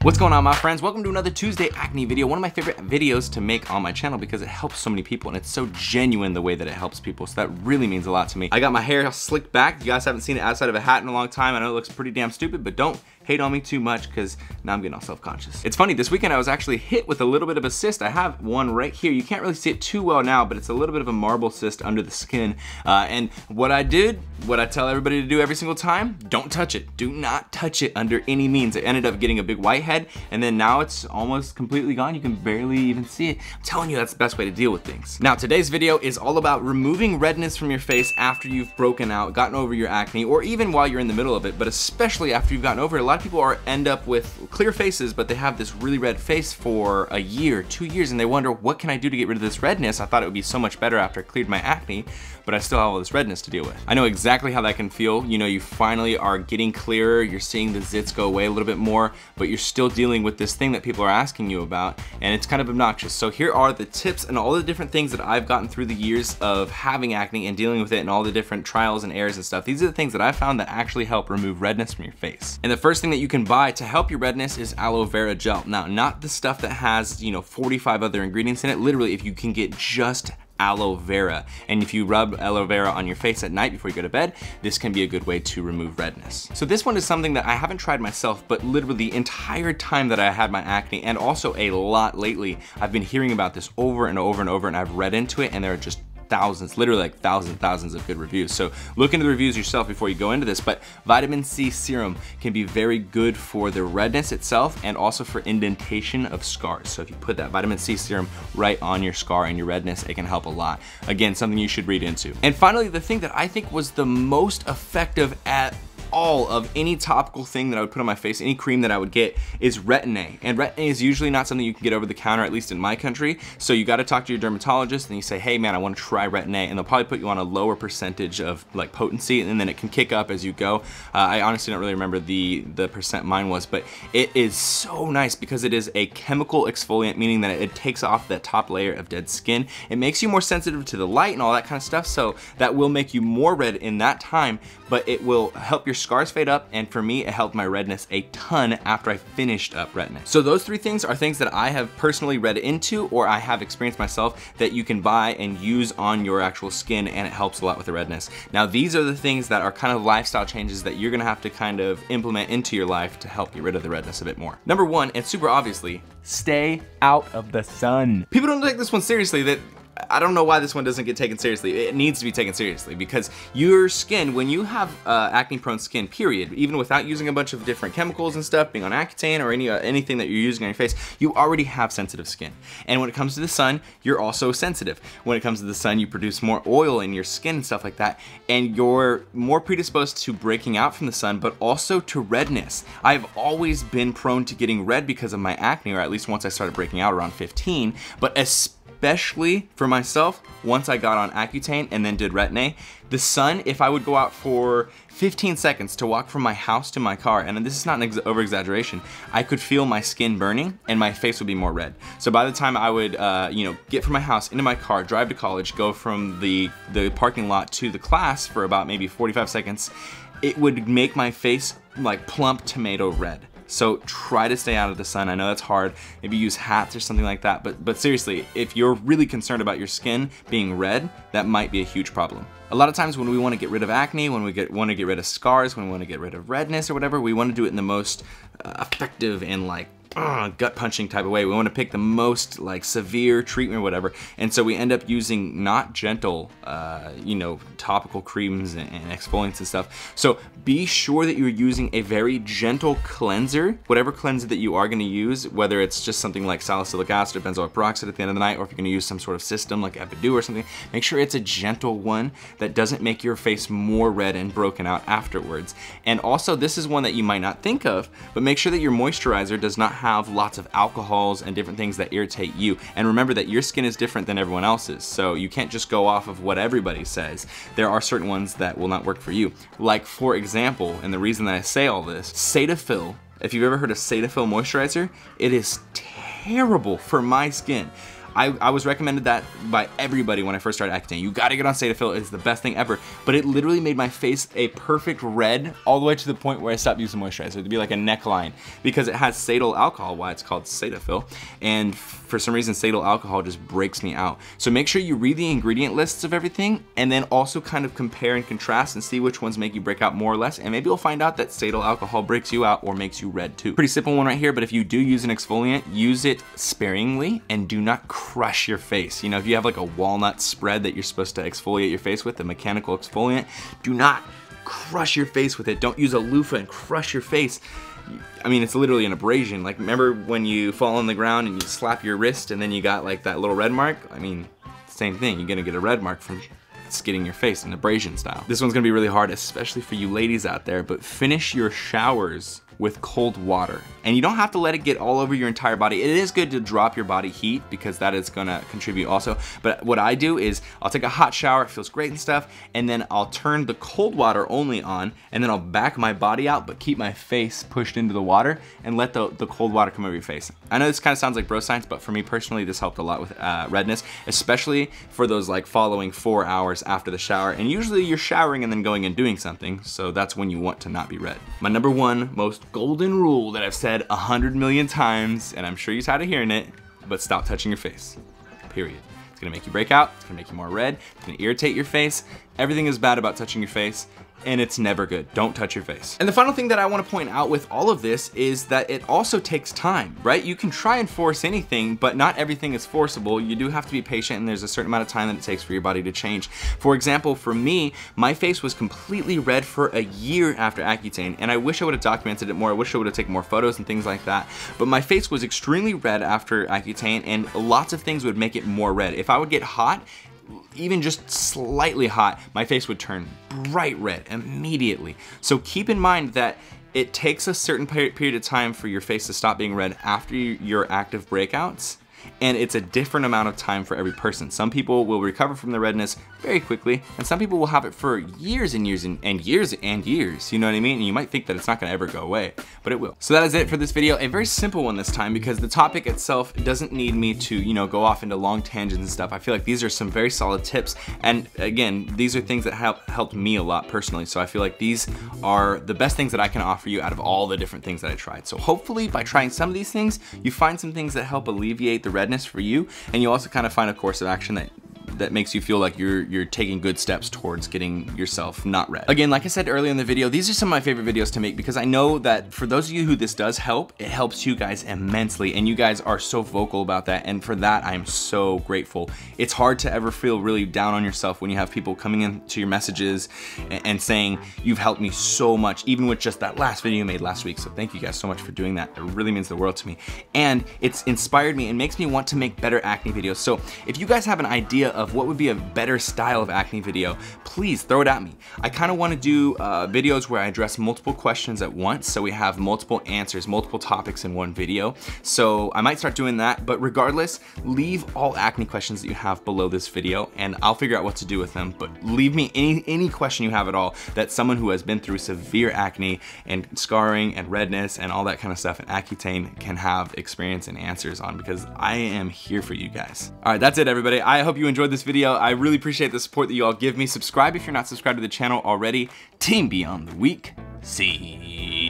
What's going on, my friends? Welcome to another Tuesday acne video. One of my favorite videos to make on my channel because it helps so many people and it's so genuine the way that it helps people. So that really means a lot to me. I got my hair slicked back. You guys haven't seen it outside of a hat in a long time. I know it looks pretty damn stupid, but don't hate on me too much because now I'm getting all self-conscious. It's funny, this weekend I was actually hit with a little bit of a cyst. I have one right here. You can't really see it too well now, but it's a little bit of a marble cyst under the skin. And what I did, what I tell everybody to do every single time, don't touch it. Do not touch it under any means. It ended up getting a big whitehead, and then now it's almost completely gone. You can barely even see it. I'm telling you, that's the best way to deal with things. Now, today's video is all about removing redness from your face after you've broken out, gotten over your acne, or even while you're in the middle of it, but especially after you've gotten over it. A lot of people end up with clear faces, but they have this really red face for a year, 2 years, and they wonder, what can I do to get rid of this redness? I thought it would be so much better after I cleared my acne, but I still have all this redness to deal with. I know exactly how that can feel. You know, you finally are getting clearer, you're seeing the zits go away a little bit more, but you're still dealing with this thing that people are asking you about, and it's kind of obnoxious. So here are the tips and all the different things that I've gotten through the years of having acne and dealing with it and all the different trials and errors and stuff. These are the things that I found that actually help remove redness from your face. And the first thing that you can buy to help your redness is aloe vera gel. Now, not the stuff that has, 45 other ingredients in it. Literally, if you can get just aloe vera, and if you rub aloe vera on your face at night before you go to bed, this can be a good way to remove redness. So this one is something that I haven't tried myself, but literally the entire time that I had my acne, and also a lot lately, I've been hearing about this over and over and over, and I've read into it, and there are just thousands, literally like thousands of good reviews. So look into the reviews yourself before you go into this, but vitamin C serum can be very good for the redness itself and also for indentation of scars. So if you put that vitamin C serum right on your scar and your redness, it can help a lot. Again, something you should read into. And finally, the thing that I think was the most effective at all of any topical thing that I would put on my face, any cream that I would get, is retin-a. And retin-a is usually not something you can get over the counter, at least in my country. So you gotta talk to your dermatologist and you say, hey man, I wanna try retin-a, and they'll probably put you on a lower percentage of like potency, and then it can kick up as you go. I honestly don't really remember the percent mine was, but it is so nice because it is a chemical exfoliant, meaning that it takes off that top layer of dead skin. It makes you more sensitive to the light and all that kind of stuff, so that will make you more red in that time, but it will help your scars fade up, and for me, it helped my redness a ton after I finished up redness. So those three things are things that I have personally read into, or I have experienced myself, that you can buy and use on your actual skin, and it helps a lot with the redness. Now, these are the things that are kind of lifestyle changes that you're gonna have to kind of implement into your life to help get rid of the redness a bit more. Number one, and super obviously, stay out of the sun. People don't take this one seriously. I don't know why this one doesn't get taken seriously. It needs to be taken seriously because your skin, when you have acne prone skin, period, even without using a bunch of different chemicals and stuff, being on Accutane or anything that you're using on your face, you already have sensitive skin. And when it comes to the sun, you're also sensitive. When it comes to the sun, you produce more oil in your skin and stuff like that, and you're more predisposed to breaking out from the sun, but also to redness. I've always been prone to getting red because of my acne, or at least once I started breaking out around 15, but especially for myself, once I got on Accutane and then did retin-a, the sun, if I would go out for 15 seconds to walk from my house to my car, and this is not an over-exaggeration, I could feel my skin burning and my face would be more red. So by the time I would, get from my house into my car, drive to college, go from the parking lot to the class for about maybe 45 seconds, it would make my face like plump tomato red. So try to stay out of the sun. I know that's hard. Maybe use hats or something like that. But seriously, if you're really concerned about your skin being red, that might be a huge problem. A lot of times when we want to get rid of acne, when we want to get rid of scars, when we want to get rid of redness or whatever, we want to do it in the most effective and like gut punching type of way. We want to pick the most like severe treatment or whatever, and so we end up using not gentle topical creams and exfoliants and stuff. So be sure that you're using a very gentle cleanser, whatever cleanser that you are going to use, whether it's just something like salicylic acid or benzoyl peroxide at the end of the night, or if you're going to use some sort of system like Epidu or something, make sure it's a gentle one that doesn't make your face more red and broken out afterwards. And also, this is one that you might not think of, but make sure that your moisturizer does not have lots of alcohols and different things that irritate you. And remember that your skin is different than everyone else's, so you can't just go off of what everybody says. There are certain ones that will not work for you. Like, for example, and the reason that I say all this, Cetaphil. If you've ever heard of Cetaphil moisturizer, it is terrible for my skin. I was recommended that by everybody when I first started Accutane. You gotta get on Cetaphil, it's the best thing ever. But it literally made my face a perfect red all the way to the point where I stopped using moisturizer. It'd be like a neckline because it has cetyl alcohol, why it's called Cetaphil. And for some reason, cetyl alcohol just breaks me out. So make sure you read the ingredient lists of everything and then also kind of compare and contrast and see which ones make you break out more or less. And maybe you'll find out that cetyl alcohol breaks you out or makes you red too. Pretty simple one right here, but if you do use an exfoliant, use it sparingly and do not crush your face. You know, if you have like a walnut spread that you're supposed to exfoliate your face with, a mechanical exfoliant, do not crush your face with it. Don't use a loofah and crush your face. I mean, it's literally an abrasion. Like, remember when you fall on the ground and you slap your wrist and then you got like that little red mark? I mean, same thing. You're gonna get a red mark from skidding your face in abrasion style. This one's gonna be really hard, especially for you ladies out there, but finish your showers with cold water. And you don't have to let it get all over your entire body. It is good to drop your body heat because that is gonna contribute also. But what I do is I'll take a hot shower, it feels great and stuff, and then I'll turn the cold water only on, and then I'll back my body out but keep my face pushed into the water and let the cold water come over your face. I know this kind of sounds like bro science, but for me personally, this helped a lot with redness, especially for those like following 4 hours after the shower. And usually you're showering and then going and doing something, so that's when you want to not be red. My number one most golden rule that I've said 100 million times, and I'm sure you're tired of hearing it, but stop touching your face, period. It's gonna make you break out, it's gonna make you more red, it's gonna irritate your face. Everything is bad about touching your face, and it's never good. Don't touch your face. And the final thing that I want to point out with all of this is that it also takes time, right? You can try and force anything, but not everything is forcible. You do have to be patient, and there's a certain amount of time that it takes for your body to change. For example, for me, my face was completely red for a year after Accutane, and I wish I would have documented it more. I wish I would have taken more photos and things like that. But my face was extremely red after Accutane, and lots of things would make it more red. If I would get hot, even just slightly hot, my face would turn bright red immediately. So keep in mind that it takes a certain period of time for your face to stop being red after your active breakouts, and it's a different amount of time for every person. Some people will recover from the redness very quickly, and some people will have it for years and years and years and years, you know what I mean? And you might think that it's not gonna ever go away, but it will. So that is it for this video, a very simple one this time because the topic itself doesn't need me to, you know, go off into long tangents and stuff. I feel like these are some very solid tips, and again, these are things that have helped me a lot personally, so I feel like these are the best things that I can offer you out of all the different things that I tried. So hopefully by trying some of these things, you find some things that help alleviate the redness for you, and you also kind of find a course of action that makes you feel like you're taking good steps towards getting yourself not red. Again, like I said earlier in the video, these are some of my favorite videos to make because I know that for those of you who this does help, it helps you guys immensely, and you guys are so vocal about that, and for that I am so grateful. It's hard to ever feel really down on yourself when you have people coming into your messages and saying, you've helped me so much, even with just that last video you made last week. So thank you guys so much for doing that. It really means the world to me, and it's inspired me and makes me want to make better acne videos. So if you guys have an idea of what would be a better style of acne video, please throw it at me. I kind of want to do videos where I address multiple questions at once, so we have multiple answers, multiple topics in one video. So I might start doing that, but regardless, leave all acne questions that you have below this video and I'll figure out what to do with them. But leave me any question you have at all that someone who has been through severe acne and scarring and redness and all that kind of stuff and Accutane can have experience and answers on, because I am here for you guys. All right, that's it everybody. I hope you enjoyed this video. I really appreciate the support that you all give me. Subscribe if you're not subscribed to the channel already. Team Beyond the Week. See